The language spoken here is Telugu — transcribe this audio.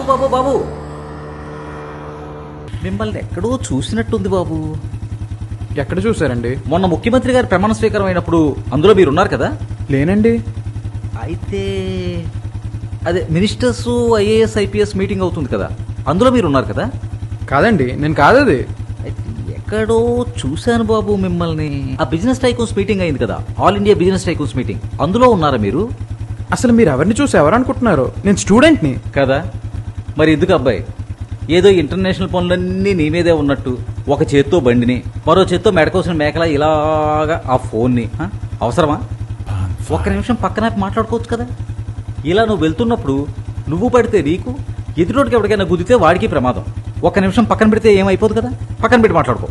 బాబు బాబు బాబు, మిమ్మల్ని ఎక్కడో చూసినట్టుంది బాబు. ఎక్కడ చూసారండి? మొన్న ముఖ్యమంత్రి గారి ప్రమాణ స్వీకారం అయినప్పుడు అందులో మీరు ఉన్నారు కదా? లేనండి. అయితే అదే మినిస్టర్స్ ఐఏఎస్ ఐపీఎస్ మీటింగ్ అవుతుంది కదా, అందులో మీరు ఉన్నారు కదా? కాదండి, నేను కాదది. అయితే ఎక్కడో చూశాను బాబు మిమ్మల్ని. ఆ బిజినెస్ టైకూన్స్ మీటింగ్ అయింది కదా, all India business tycoons meeting, అందులో ఉన్నారా మీరు? అసలు మీరు ఎవరిని చూసి ఎవరనుకుంటున్నారు? నేను స్టూడెంట్ని కదా. మరి ఎందుకు అబ్బాయి, ఏదో ఇంటర్నేషనల్ పనులన్నీ నీ మీదే ఉన్నట్టు ఒక చేత్తో బండిని, మరో చేత్తో మెడకోసిన మేకలా ఇలాగా ఆ ఫోన్ని, అవసరమా? ఒక్క నిమిషం పక్కన మాట్లాడుకోవచ్చు కదా. ఇలా నువ్వు వెళ్తున్నప్పుడు నువ్వు పడితే నీకు, ఎదుటోడికి ఎవరికైనా గుద్దితే వాడికి ప్రమాదం. ఒక్క నిమిషం పక్కన పెడితే ఏమైపోదు కదా. పక్కన పెట్టి మాట్లాడుకో.